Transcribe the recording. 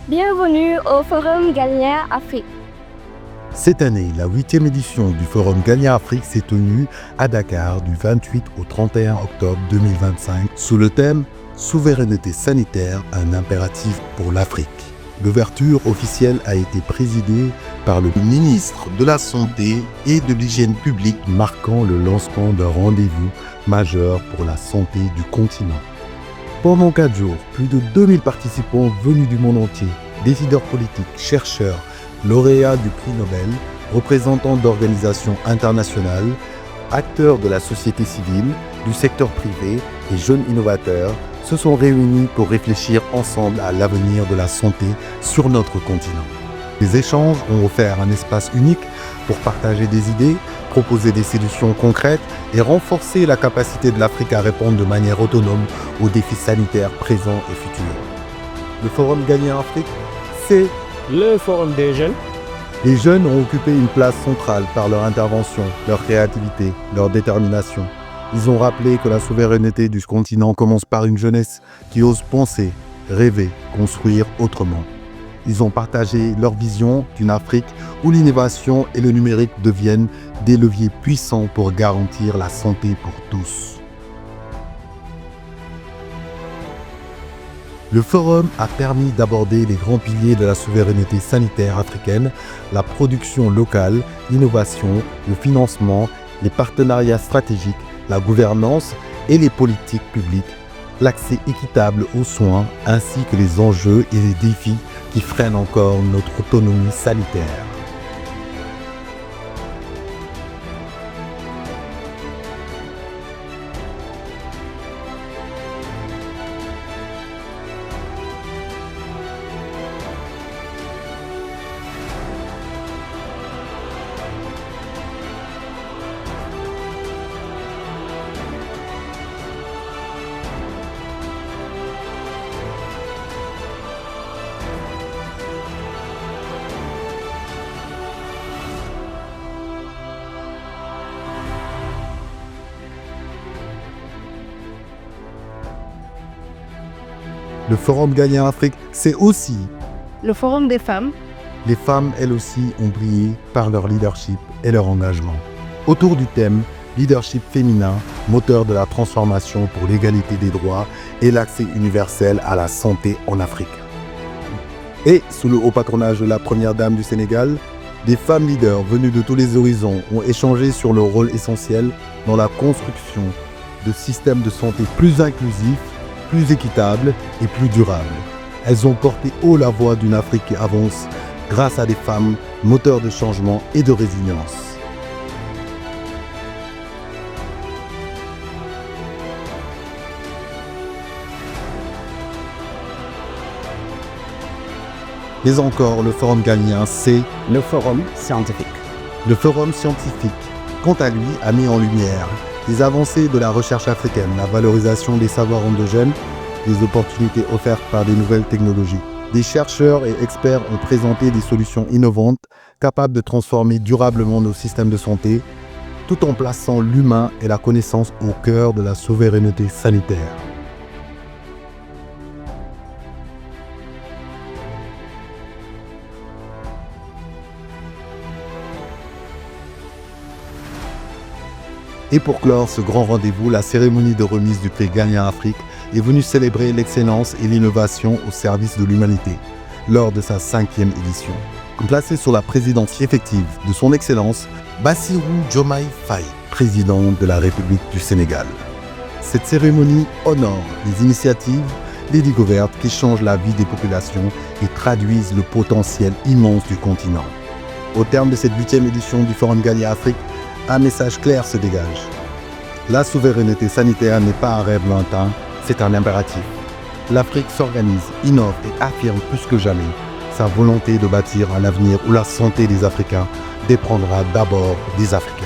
Bienvenue au Forum Galien Afrique. Cette année, la 8e édition du Forum Galien Afrique s'est tenue à Dakar du 28 au 31 octobre 2025 sous le thème « Souveraineté sanitaire, un impératif pour l'Afrique ». L'ouverture officielle a été présidée par le ministre de la Santé et de l'Hygiène publique, marquant le lancement d'un rendez-vous majeur pour la santé du continent. Pendant 4 jours, plus de 2000 participants venus du monde entier, décideurs politiques, chercheurs, lauréats du prix Nobel, représentants d'organisations internationales, acteurs de la société civile, du secteur privé et jeunes innovateurs se sont réunis pour réfléchir ensemble à l'avenir de la santé sur notre continent. Les échanges ont offert un espace unique pour partager des idées, proposer des solutions concrètes et renforcer la capacité de l'Afrique à répondre de manière autonome aux défis sanitaires présents et futurs. Le Forum Galien Afrique, c'est le Forum des jeunes. Les jeunes ont occupé une place centrale par leur intervention, leur créativité, leur détermination. Ils ont rappelé que la souveraineté du continent commence par une jeunesse qui ose penser, rêver, construire autrement. Ils ont partagé leur vision d'une Afrique où l'innovation et le numérique deviennent des leviers puissants pour garantir la santé pour tous. Le forum a permis d'aborder les grands piliers de la souveraineté sanitaire africaine, la production locale, l'innovation, le financement, les partenariats stratégiques, la gouvernance et les politiques publiques, l'accès équitable aux soins ainsi que les enjeux et les défis qui freinent encore notre autonomie sanitaire. Le Forum Galien Afrique, c'est aussi Le Forum des femmes. les femmes, elles aussi, ont brillé par leur leadership et leur engagement. Autour du thème « Leadership féminin, moteur de la transformation pour l'égalité des droits et l'accès universel à la santé en Afrique ». Et sous le haut patronage de la première dame du Sénégal, des femmes leaders venues de tous les horizons ont échangé sur leur rôle essentiel dans la construction de systèmes de santé plus inclusifs, plus équitables et plus durables. Elles ont porté haut la voix d'une Afrique qui avance grâce à des femmes moteurs de changement et de résilience. Mais encore, le Forum Galien, c'est Le Forum scientifique. le Forum scientifique. Quant à lui, a mis en lumière les avancées de la recherche africaine, la valorisation des savoirs endogènes, les opportunités offertes par des nouvelles technologies. Des chercheurs et experts ont présenté des solutions innovantes capables de transformer durablement nos systèmes de santé, tout en plaçant l'humain et la connaissance au cœur de la souveraineté sanitaire. Et pour clore ce grand rendez-vous, la cérémonie de remise du prix Galien Afrique est venue célébrer l'excellence et l'innovation au service de l'humanité lors de sa 5e édition. Placé sous la présidence effective de son Excellence Bassirou Diomaye Faye, président de la République du Sénégal. Cette cérémonie honore les initiatives, les découvertes qui changent la vie des populations et traduisent le potentiel immense du continent. Au terme de cette 8e édition du Forum Galien Afrique, un message clair se dégage. La souveraineté sanitaire n'est pas un rêve lointain, c'est un impératif. L'Afrique s'organise, innove et affirme plus que jamais sa volonté de bâtir un avenir où la santé des Africains dépendra d'abord des Africains.